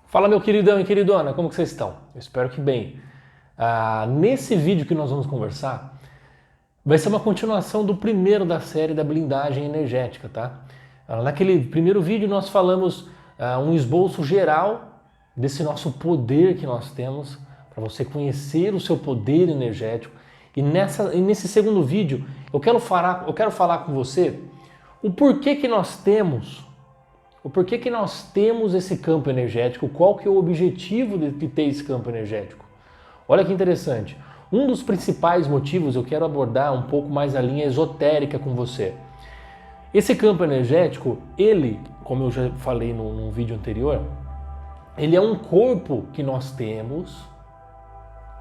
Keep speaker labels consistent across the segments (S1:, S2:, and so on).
S1: Fala, meu queridão e queridona, como que vocês estão? Eu espero que bem. Nesse vídeo que nós vamos conversar, vai ser uma continuação do primeiro da série da blindagem energética, tá? Naquele primeiro vídeo nós falamos um esboço geral desse nosso poder que nós temos, para você conhecer o seu poder energético. E nesse segundo vídeo eu quero falar com você o porquê que nós temos esse campo energético, qual que é o objetivo de ter esse campo energético. Olha que interessante. Um dos principais motivos, eu quero abordar um pouco mais a linha esotérica com você. Esse campo energético, ele, como eu já falei num vídeo anterior, ele é um corpo que nós temos,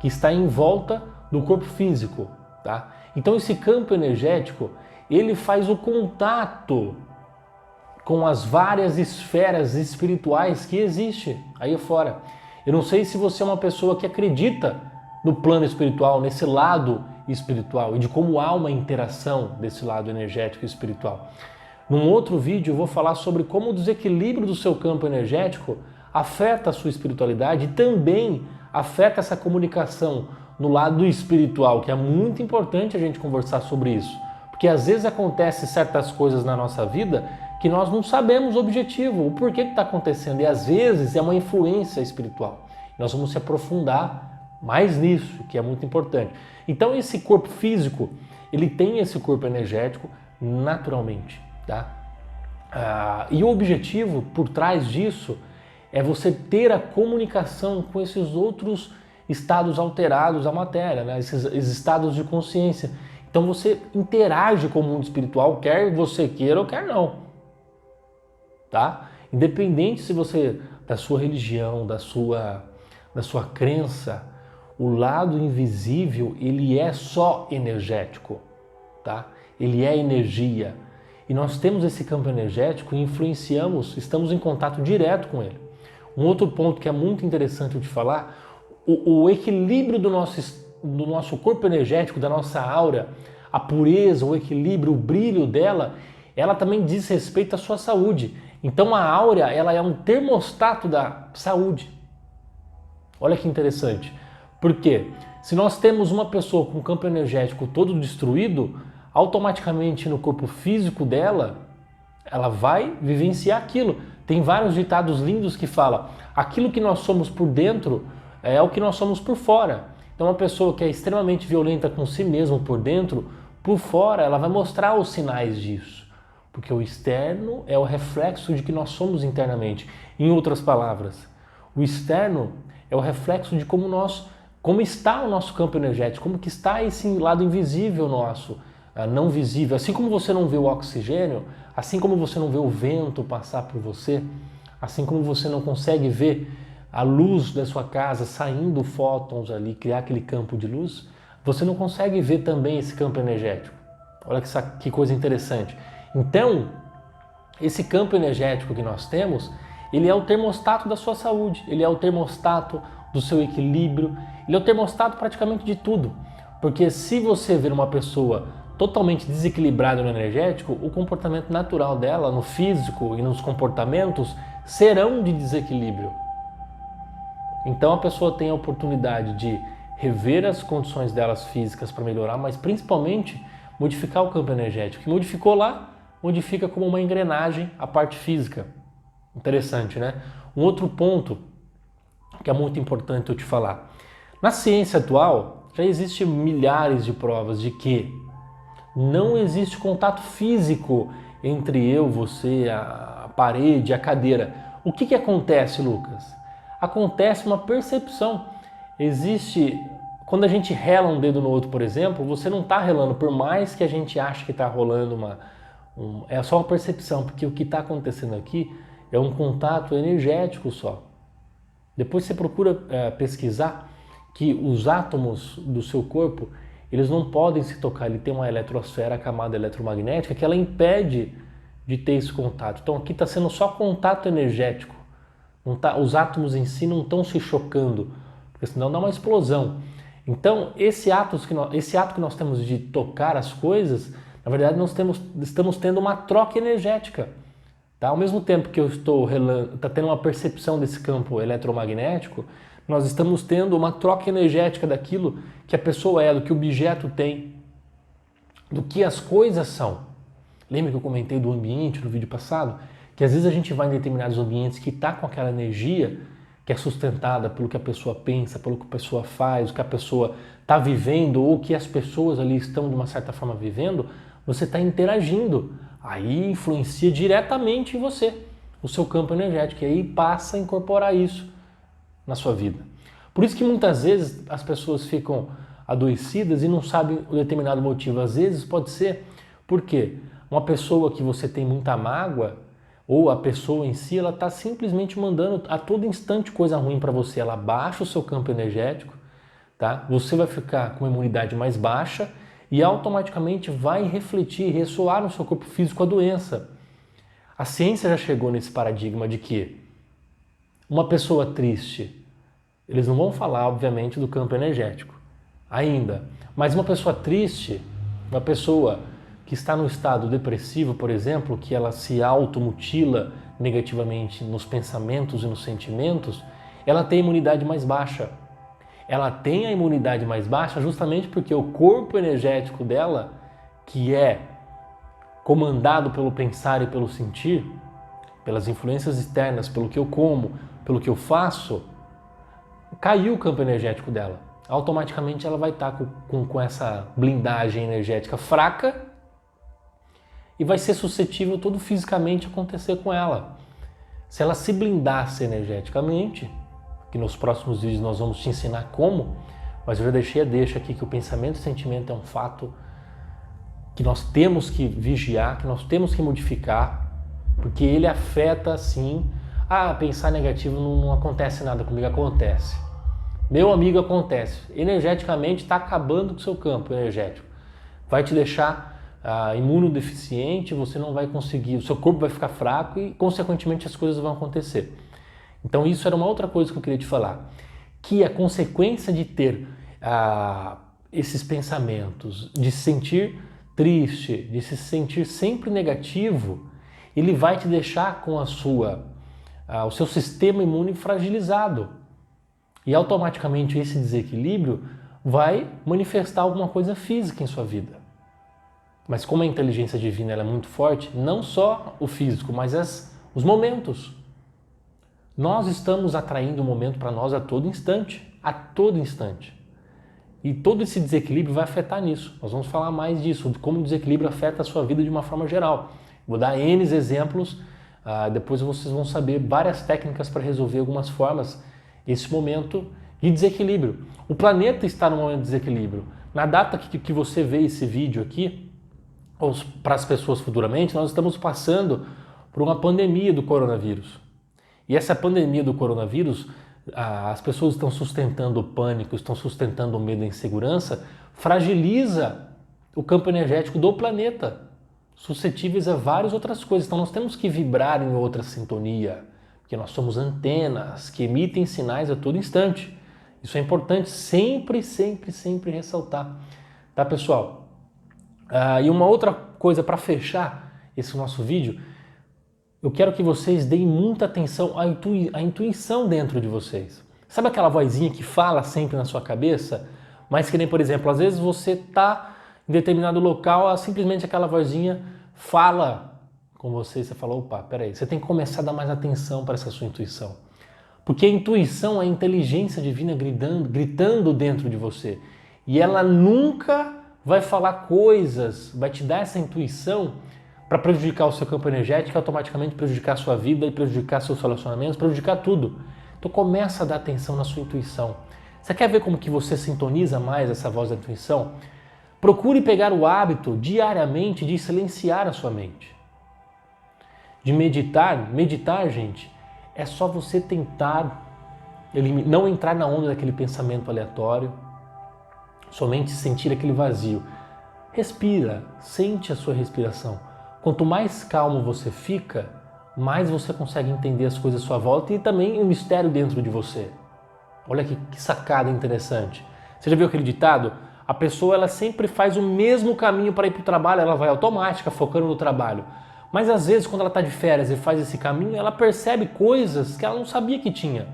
S1: que está em volta do corpo físico, tá? Então esse campo energético, ele faz o contato com as várias esferas espirituais que existem aí fora. Eu não sei se você é uma pessoa que acredita no plano espiritual, nesse lado espiritual e de como há uma interação desse lado energético e espiritual. Num outro vídeo eu vou falar sobre como o desequilíbrio do seu campo energético afeta a sua espiritualidade e também afeta essa comunicação no lado espiritual, que é muito importante a gente conversar sobre isso. Porque às vezes acontecem certas coisas na nossa vida que nós não sabemos o objetivo, o porquê que está acontecendo. E às vezes é uma influência espiritual. Nós vamos se aprofundar mais nisso, que é muito importante. Então esse corpo físico, ele tem esse corpo energético naturalmente, tá? E o objetivo por trás disso é você ter a comunicação com esses outros estados alterados da matéria, né? Esses estados de consciência. Então você interage com o mundo espiritual, quer você queira ou quer não. Tá? Independente se você da sua religião, da sua crença, o lado invisível, ele é só energético, tá? Ele é energia. E nós temos esse campo energético e influenciamos, estamos em contato direto com ele. Um outro ponto que é muito interessante eu te falar, o equilíbrio do nosso corpo energético, da nossa aura, a pureza, o equilíbrio, o brilho dela, ela também diz respeito à sua saúde. Então a áurea, ela é um termostato da saúde. Olha que interessante. Por quê? Se nós temos uma pessoa com o campo energético todo destruído, automaticamente no corpo físico dela, ela vai vivenciar aquilo. Tem vários ditados lindos que falam: aquilo que nós somos por dentro é o que nós somos por fora. Então uma pessoa que é extremamente violenta com si mesma por dentro, por fora ela vai mostrar os sinais disso. Porque o externo é o reflexo de que nós somos internamente. Em outras palavras, o externo é o reflexo de como está o nosso campo energético, como que está esse lado invisível nosso, não visível. Assim como você não vê o oxigênio, assim como você não vê o vento passar por você, assim como você não consegue ver a luz da sua casa saindo fótons ali, criar aquele campo de luz, você não consegue ver também esse campo energético. Olha que coisa interessante. Então, esse campo energético que nós temos, ele é o termostato da sua saúde, ele é o termostato do seu equilíbrio, ele é o termostato praticamente de tudo. Porque se você ver uma pessoa totalmente desequilibrada no energético, o comportamento natural dela, no físico e nos comportamentos, serão de desequilíbrio. Então a pessoa tem a oportunidade de rever as condições delas físicas para melhorar, mas principalmente modificar o campo energético. Que modificou lá, modifica como uma engrenagem a parte física. Interessante, né? Um outro ponto que é muito importante eu te falar. Na ciência atual, já existem milhares de provas de que não existe contato físico entre eu, você, a parede, a cadeira. O que acontece, Lucas? Acontece uma percepção. Existe... Quando a gente rela um dedo no outro, por exemplo, você não está relando, por mais que a gente ache que está rolando é só uma percepção, porque o que está acontecendo aqui é um contato energético só. Depois você procura pesquisar que os átomos do seu corpo, eles não podem se tocar, ele tem uma eletrosfera, a camada eletromagnética, que ela impede de ter esse contato. Então aqui está sendo só contato energético. Os átomos em si não estão se chocando, porque senão dá uma explosão. Então esse ato que nós temos de tocar as coisas, na verdade nós estamos tendo uma troca energética. Tá? Ao mesmo tempo que eu estou tendo uma percepção desse campo eletromagnético, nós estamos tendo uma troca energética daquilo que a pessoa é, do que o objeto tem, do que as coisas são. Lembra que eu comentei do ambiente no vídeo passado? Que às vezes a gente vai em determinados ambientes que está com aquela energia que é sustentada pelo que a pessoa pensa, pelo que a pessoa faz, o que a pessoa está vivendo ou que as pessoas ali estão de uma certa forma vivendo, você está interagindo. Aí influencia diretamente em você, o seu campo energético, e aí passa a incorporar isso na sua vida. Por isso que muitas vezes as pessoas ficam adoecidas e não sabem o determinado motivo. Às vezes pode ser porque uma pessoa que você tem muita mágoa, ou a pessoa em si, ela está simplesmente mandando a todo instante coisa ruim para você. Ela baixa o seu campo energético, tá? Você vai ficar com uma imunidade mais baixa e automaticamente vai refletir, ressoar no seu corpo físico a doença. A ciência já chegou nesse paradigma de que uma pessoa triste, eles não vão falar, obviamente, do campo energético ainda, mas uma pessoa triste, uma pessoa que está no estado depressivo, por exemplo, que ela se automutila negativamente nos pensamentos e nos sentimentos, ela tem a imunidade mais baixa. Ela tem a imunidade mais baixa justamente porque o corpo energético dela, que é comandado pelo pensar e pelo sentir, pelas influências externas, pelo que eu como, pelo que eu faço, caiu o campo energético dela. Automaticamente ela vai estar com essa blindagem energética fraca e vai ser suscetível todo fisicamente acontecer com ela. Se ela se blindasse energeticamente, que nos próximos vídeos nós vamos te ensinar como, mas eu já deixei a deixa aqui que o pensamento e sentimento é um fato que nós temos que vigiar, que nós temos que modificar, porque ele afeta sim. Pensar negativo não acontece nada comigo, acontece. Meu amigo, acontece. Energeticamente está acabando com o seu campo energético. Vai te deixar imunodeficiente, você não vai conseguir, o seu corpo vai ficar fraco e, consequentemente, as coisas vão acontecer. Então, isso era uma outra coisa que eu queria te falar, que a consequência de ter esses pensamentos, de se sentir triste, de se sentir sempre negativo, ele vai te deixar com o seu sistema imune fragilizado. E automaticamente esse desequilíbrio vai manifestar alguma coisa física em sua vida. Mas como a inteligência divina ela é muito forte, não só o físico, mas os momentos. Nós estamos atraindo o momento para nós a todo instante, a todo instante. E todo esse desequilíbrio vai afetar nisso. Nós vamos falar mais disso, de como o desequilíbrio afeta a sua vida de uma forma geral. Vou dar N exemplos, depois vocês vão saber várias técnicas para resolver algumas formas esse momento de desequilíbrio. O planeta está no momento de desequilíbrio. Na data que você vê esse vídeo aqui, ou para as pessoas futuramente, nós estamos passando por uma pandemia do coronavírus. E essa pandemia do coronavírus, as pessoas estão sustentando o pânico, estão sustentando o medo e a insegurança, fragiliza o campo energético do planeta, suscetíveis a várias outras coisas. Então nós temos que vibrar em outra sintonia, porque nós somos antenas que emitem sinais a todo instante. Isso é importante sempre, sempre, sempre ressaltar. Tá, pessoal? E uma outra coisa para fechar esse nosso vídeo, eu quero que vocês deem muita atenção à intuição dentro de vocês. Sabe aquela vozinha que fala sempre na sua cabeça? Mas que nem, por exemplo, às vezes você está em determinado local, simplesmente aquela vozinha fala com você e você fala, opa, peraí, você tem que começar a dar mais atenção para essa sua intuição. Porque a intuição é a inteligência divina gritando dentro de você. E ela nunca vai falar coisas, vai te dar essa intuição para prejudicar o seu campo energético, automaticamente prejudicar a sua vida e prejudicar seus relacionamentos, prejudicar tudo. Então começa a dar atenção na sua intuição. Você quer ver como que você sintoniza mais essa voz da intuição? Procure pegar o hábito diariamente de silenciar a sua mente. De meditar. Meditar, gente, é só você tentar não entrar na onda daquele pensamento aleatório, somente sentir aquele vazio. Respira, sente a sua respiração. Quanto mais calmo você fica, mais você consegue entender as coisas à sua volta e também o mistério dentro de você. Olha que sacada interessante. Você já viu aquele ditado? A pessoa ela sempre faz o mesmo caminho para ir para o trabalho, ela vai automática, focando no trabalho. Mas às vezes quando ela está de férias e faz esse caminho, ela percebe coisas que ela não sabia que tinha.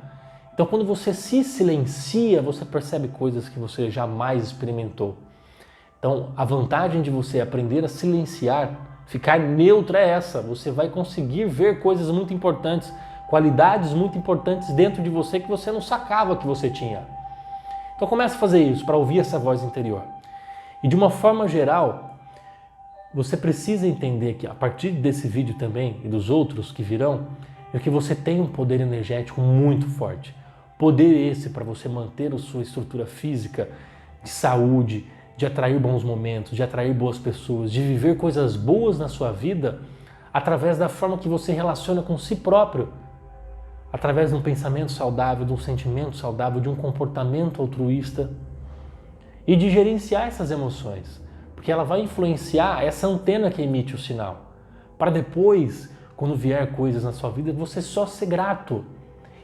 S1: Então quando você se silencia, você percebe coisas que você jamais experimentou. Então a vantagem de você aprender a silenciar, ficar neutro é essa. Você vai conseguir ver coisas muito importantes, qualidades muito importantes dentro de você que você não sacava que você tinha. Então comece a fazer isso para ouvir essa voz interior. E de uma forma geral, você precisa entender que a partir desse vídeo também e dos outros que virão, é que você tem um poder energético muito forte. Poder esse para você manter a sua estrutura física, de saúde, de atrair bons momentos, de atrair boas pessoas, de viver coisas boas na sua vida através da forma que você relaciona com si próprio, através de um pensamento saudável, de um sentimento saudável, de um comportamento altruísta e de gerenciar essas emoções, porque ela vai influenciar essa antena que emite o sinal, para depois, quando vier coisas na sua vida, você só ser grato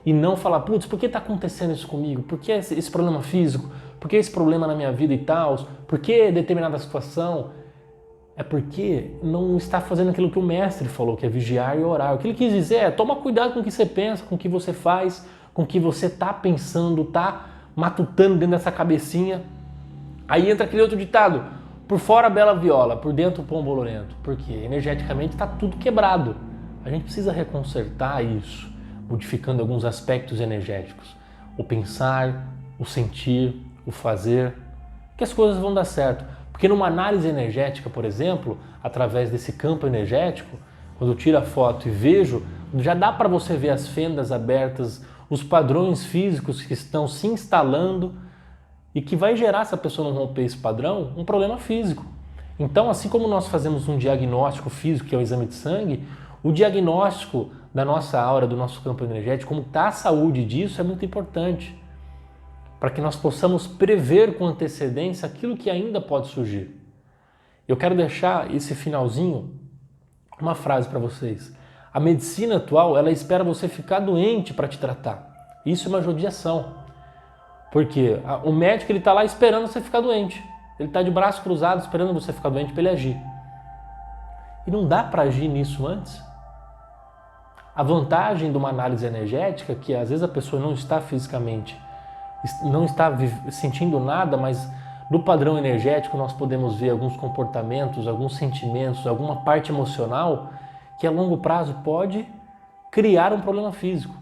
S1: e não falar, putz, por que está acontecendo isso comigo? Por que esse problema físico? Por que esse problema na minha vida e tal? Por que determinada situação? É porque não está fazendo aquilo que o mestre falou, que é vigiar e orar. O que ele quis dizer é, toma cuidado com o que você pensa, com o que você faz, com o que você está pensando, está matutando dentro dessa cabecinha. Aí entra aquele outro ditado, por fora a bela viola, por dentro o pão bolorento. Porque energeticamente está tudo quebrado. A gente precisa reconsertar isso, modificando alguns aspectos energéticos. O pensar, o sentir, o fazer, que as coisas vão dar certo. Porque numa análise energética, por exemplo, através desse campo energético, quando eu tiro a foto e vejo, já dá para você ver as fendas abertas, os padrões físicos que estão se instalando e que vai gerar, se a pessoa não romper esse padrão, um problema físico. Então, assim como nós fazemos um diagnóstico físico, que é o exame de sangue, o diagnóstico da nossa aura, do nosso campo energético, como está a saúde disso, é muito importante, para que nós possamos prever com antecedência aquilo que ainda pode surgir. Eu quero deixar esse finalzinho, uma frase para vocês. A medicina atual, ela espera você ficar doente para te tratar. Isso é uma judiação. Porque o médico está lá esperando você ficar doente. Ele está de braço cruzado esperando você ficar doente para ele agir. E não dá para agir nisso antes. A vantagem de uma análise energética, que às vezes a pessoa não está fisicamente, não está sentindo nada, mas no padrão energético nós podemos ver alguns comportamentos, alguns sentimentos, alguma parte emocional que a longo prazo pode criar um problema físico.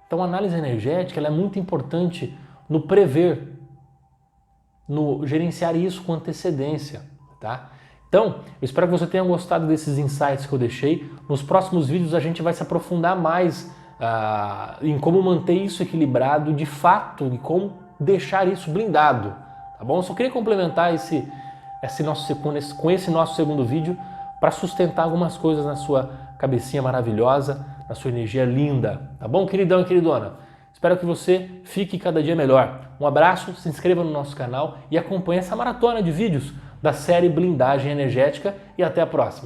S1: Então a análise energética ela é muito importante no prever, no gerenciar isso com antecedência, tá? Então, eu espero que você tenha gostado desses insights que eu deixei. Nos próximos vídeos a gente vai se aprofundar mais em como manter isso equilibrado de fato e como deixar isso blindado, tá bom? Eu só queria complementar com esse nosso segundo vídeo para sustentar algumas coisas na sua cabecinha maravilhosa, na sua energia linda, tá bom, queridão e queridona? Espero que você fique cada dia melhor. Um abraço, se inscreva no nosso canal e acompanhe essa maratona de vídeos da série Blindagem Energética e até a próxima.